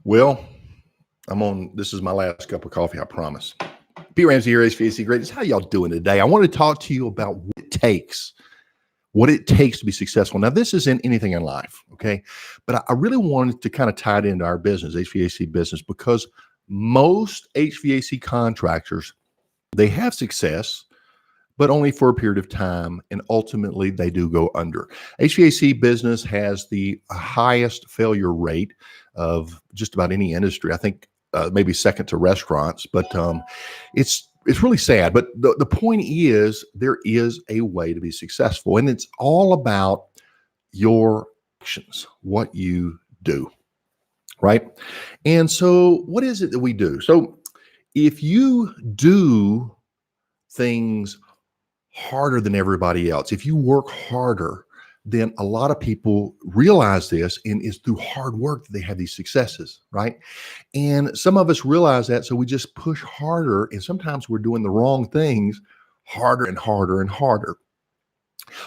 Well, this is my last cup of coffee, I promise. P. Ramsey here, HVAC Greatness. How y'all doing today? I want to talk to you about what it takes to be successful. Now, this isn't anything in life, okay? But I really wanted to kind of tie it into our business, HVAC business, because most HVAC contractors, they have success, but only for a period of time, and ultimately they do go under. HVAC business has the highest failure rate of just about any industry. I think maybe second to restaurants, but it's really sad. But the point is, there is a way to be successful, and it's all about your actions, what you do, right? And so what is it that we do? So if you do things harder than everybody else, if you work harder, then a lot of people realize this, and it's through hard work that they have these successes, right? And some of us realize that, so we just push harder, and sometimes we're doing the wrong things harder and harder and harder.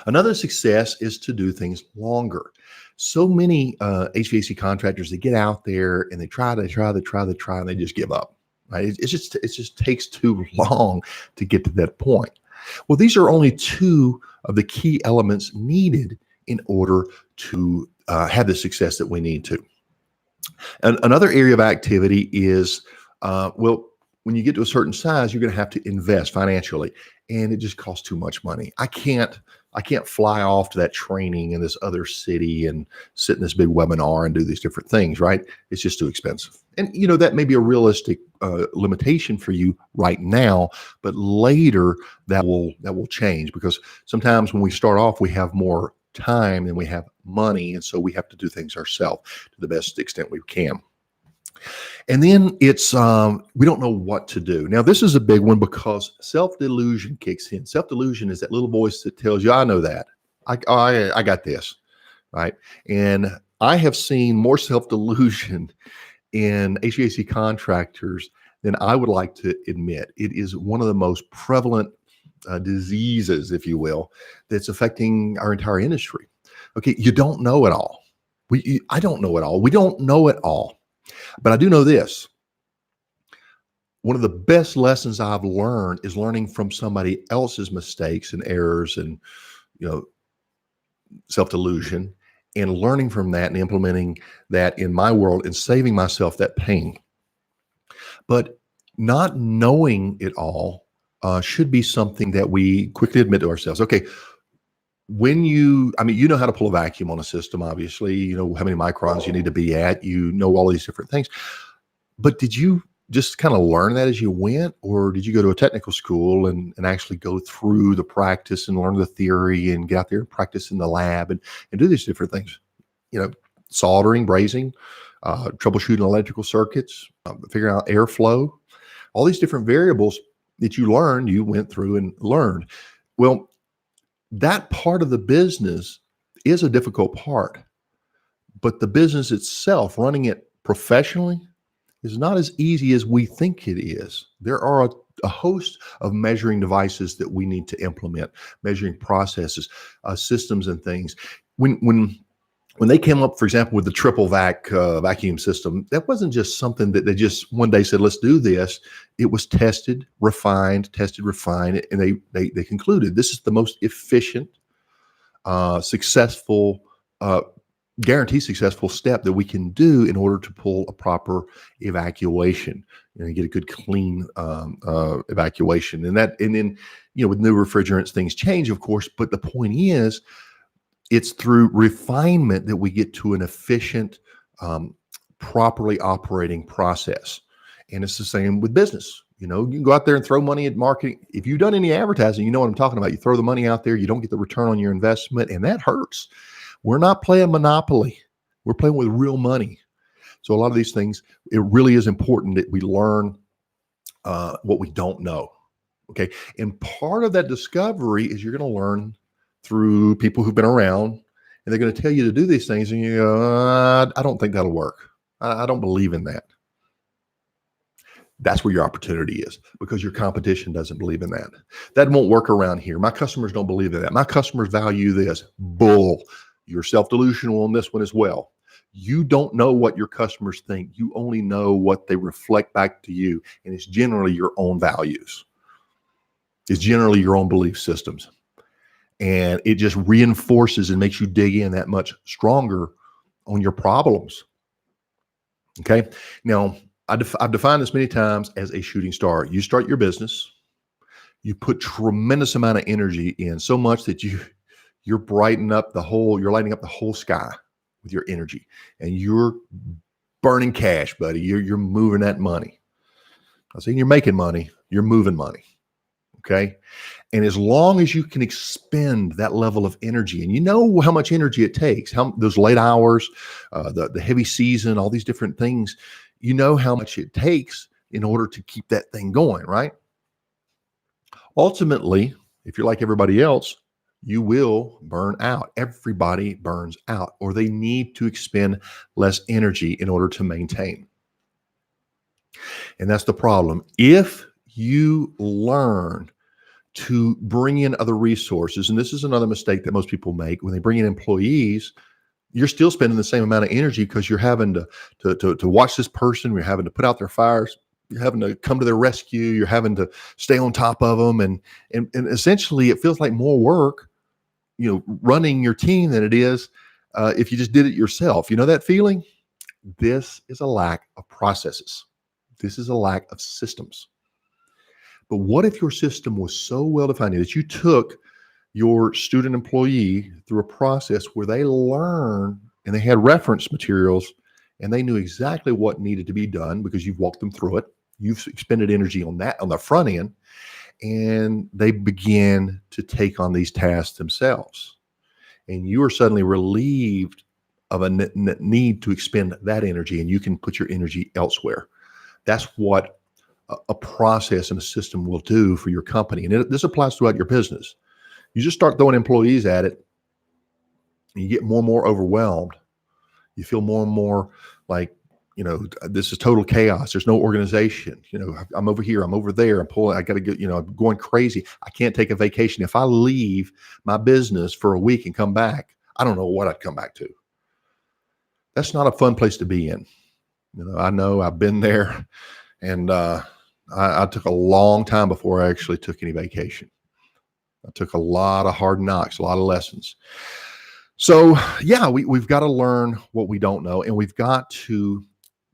Another success is to do things longer. So many HVAC contractors, they get out there and they try, and they just give up, right? It just takes too long to get to that point. Well, these are only two of the key elements needed in order to have the success that we need to. And another area of activity is, when you get to a certain size, you're going to have to invest financially, and it just costs too much money. I can't fly off to that training in this other city and sit in this big webinar and do these different things, right? It's just too expensive. And, that may be a realistic limitation for you right now, but later that will change, because sometimes when we start off, we have more time than we have money. And so we have to do things ourselves to the best extent we can. And then it's, we don't know what to do. Now, this is a big one because self-delusion kicks in. Self-delusion is that little voice that tells you, I know that. I got this, right? And I have seen more self-delusion in HVAC contractors than I would like to admit. It is one of the most prevalent diseases, if you will, that's affecting our entire industry. Okay, you don't know it all. I don't know it all. We don't know it all. But I do know this. One of the best lessons I've learned is learning from somebody else's mistakes and errors and, self-delusion, and learning from that and implementing that in my world and saving myself that pain. But not knowing it all should be something that we quickly admit to ourselves. Okay, when you know how to pull a vacuum on a system, obviously, you know how many microns you need to be at, all these different things. But did you just kind of learn that as you went, or did you go to a technical school and actually go through the practice and learn the theory and get out there and practice in the lab and do these different things? Soldering, brazing, troubleshooting electrical circuits, figuring out airflow, all these different variables that you went through and learned. Well, that part of the business is a difficult part, but the business itself, running it professionally, is not as easy as we think it is. There are a host of measuring devices that we need to implement, measuring processes, systems and things. When they came up, for example, with the triple vacuum system, that wasn't just something that they just one day said, let's do this. It was tested, refined, and they concluded this is the most efficient, successful, guaranteed successful step that we can do in order to pull a proper evacuation and get a good clean evacuation. And then with new refrigerants, things change, of course, but the point is, it's through refinement that we get to an efficient, properly operating process. And it's the same with business. You can go out there and throw money at marketing. If you've done any advertising, you know what I'm talking about. You throw the money out there, you don't get the return on your investment, and that hurts. We're not playing Monopoly. We're playing with real money. So a lot of these things, it really is important that we learn what we don't know. Okay. And part of that discovery is you're going to learn through people who've been around, and they're going to tell you to do these things, and you go, I don't think that'll work. I don't believe in that. That's where your opportunity is, because your competition doesn't believe in that. That won't work around here. My customers don't believe in that. My customers value this. Bull. You're self-delusional on this one as well. You don't know what your customers think. You only know what they reflect back to you. And it's generally your own values. It's generally your own belief systems. And it just reinforces and makes you dig in that much stronger on your problems. Okay. Now, I've defined this many times as a shooting star. You start your business, you put tremendous amount of energy in, so much that you're lighting up the whole sky with your energy, and you're burning cash, buddy. You're moving that money. I'm saying you're making money, you're moving money. Okay. And as long as you can expend that level of energy, and you know how much energy it takes, how those late hours, the heavy season, all these different things, you know how much it takes in order to keep that thing going, right? Ultimately, if you're like everybody else, you will burn out. Everybody burns out, or they need to expend less energy in order to maintain. And that's the problem. If you learn to bring in other resources, and this is another mistake that most people make when they bring in employees, you're still spending the same amount of energy because you're having to watch this person, you're having to put out their fires, you're having to come to their rescue, you're having to stay on top of them, and essentially it feels like more work, running your team than it is if you just did it yourself. You know that feeling? This is a lack of processes. This is a lack of systems. But what if your system was so well defined that you took your student employee through a process where they learned and they had reference materials and they knew exactly what needed to be done because you've walked them through it. You've expended energy on that on the front end, and they begin to take on these tasks themselves. And you are suddenly relieved of a need to expend that energy, and you can put your energy elsewhere. That's what a process and a system will do for your company. And this applies throughout your business. You just start throwing employees at it, and you get more and more overwhelmed. You feel more and more like, this is total chaos. There's no organization. I'm over here, I'm over there, I got to get, I'm going crazy. I can't take a vacation. If I leave my business for a week and come back, I don't know what I'd come back to. That's not a fun place to be in. I know I've been there, and I took a long time before I actually took any vacation. I took a lot of hard knocks, a lot of lessons. So yeah, we've got to learn what we don't know, and we've got to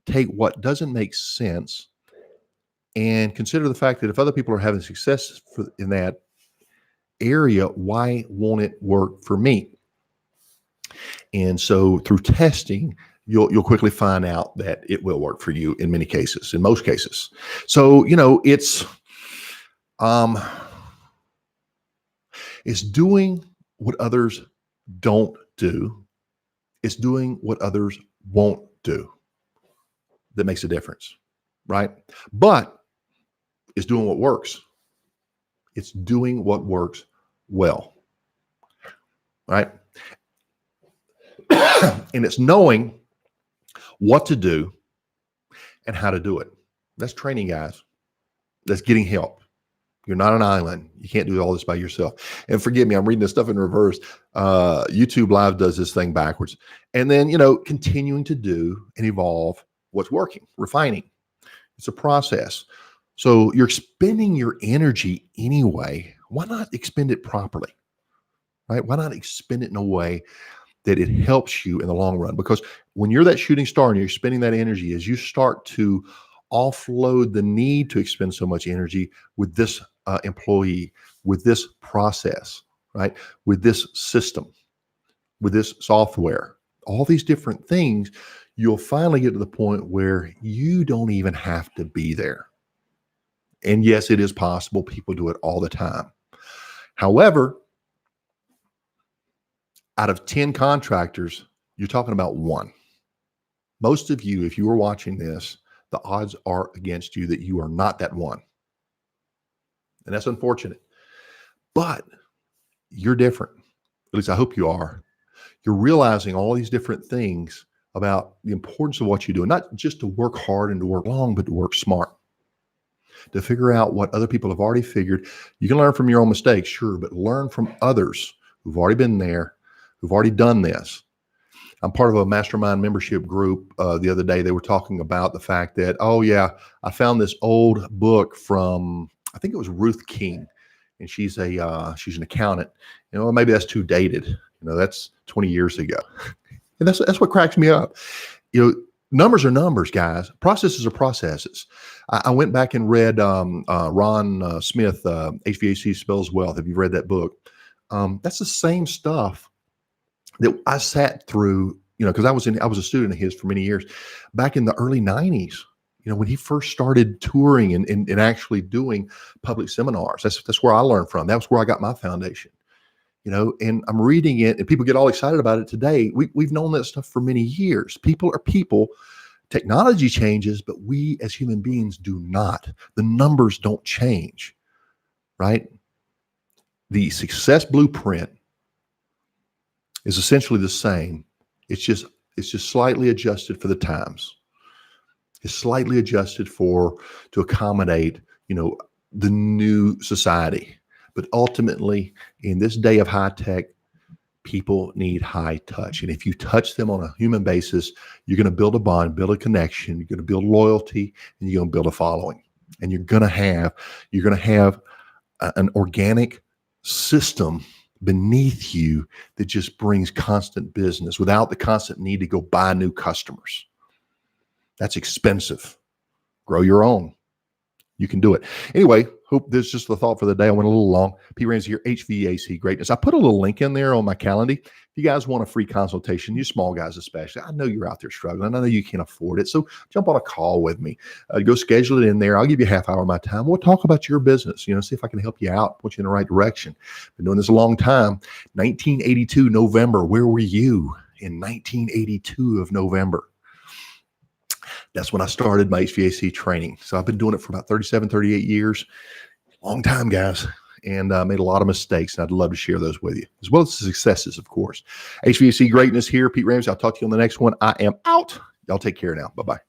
take what doesn't make sense and consider the fact that if other people are having success in that area, why won't it work for me? And so through testing, you'll quickly find out that it will work for you in many cases, in most cases. So, it's doing what others don't do. It's doing what others won't do that makes a difference, right? But it's doing what works. It's doing what works well, right? And it's knowing what to do and how to do it. That's training, guys. That's getting help. You're not an island. You can't do all this by yourself. And forgive me, I'm reading this stuff in reverse. YouTube Live does this thing backwards. And then, continuing to do and evolve what's working, refining. It's a process. So you're expending your energy anyway. Why not expend it properly, right? Why not expend it in a way that it helps you in the long run? Because when you're that shooting star and you're spending that energy, as you start to offload the need to expend so much energy with this employee, with this process, right? With this system, with this software, all these different things, you'll finally get to the point where you don't even have to be there. And yes, it is possible. People do it all the time. However, out of 10 contractors, you're talking about one. Most of you, if you are watching this, the odds are against you that you are not that one. And that's unfortunate. But you're different. At least I hope you are. You're realizing all these different things about the importance of what you do, and not just to work hard and to work long, but to work smart, to figure out what other people have already figured. You can learn from your own mistakes, sure, but learn from others who've already been there, who've already done this. I'm part of a mastermind membership group. The other day, they were talking about the fact that, oh yeah, I found this old book from, I think it was Ruth King, and she's an accountant. Maybe that's too dated. That's 20 years ago, and that's what cracks me up. Numbers are numbers, guys. Processes are processes. I went back and read Ron Smith, HVAC Spells Wealth. Have you read that book? That's the same stuff that I sat through, because I was a student of his for many years, back in the early 90s, when he first started touring and actually doing public seminars. That's where I learned from. That's where I got my foundation, and I'm reading it and people get all excited about it today. We've known that stuff for many years. People are people. Technology changes, but we as human beings do not. The numbers don't change, right? The success blueprint is essentially the same. It's just slightly adjusted for the times. It's slightly adjusted to accommodate, the new society. But ultimately, in this day of high tech, people need high touch. And if you touch them on a human basis, you're going to build a bond, build a connection, you're going to build loyalty, and you're going to build a following. And you're going to have an organic system beneath you that just brings constant business without the constant need to go buy new customers. That's expensive. Grow your own. You can do it. Anyway, hope this is just the thought for the day. I went a little long. P. Ramsey here, HVAC Greatness. I put a little link in there on my calendar. If you guys want a free consultation, you small guys especially, I know you're out there struggling. I know you can't afford it. So jump on a call with me. Go schedule it in there. I'll give you a half hour of my time. We'll talk about your business, see if I can help you out, put you in the right direction. Been doing this a long time. 1982, November. Where were you in 1982 of November? That's when I started my HVAC training. So I've been doing it for about 37, 38 years. Long time, guys. And made a lot of mistakes. And I'd love to share those with you, as well as the successes, of course. HVAC Greatness here. Pete Ramsey. I'll talk to you on the next one. I am out. Y'all take care now. Bye-bye.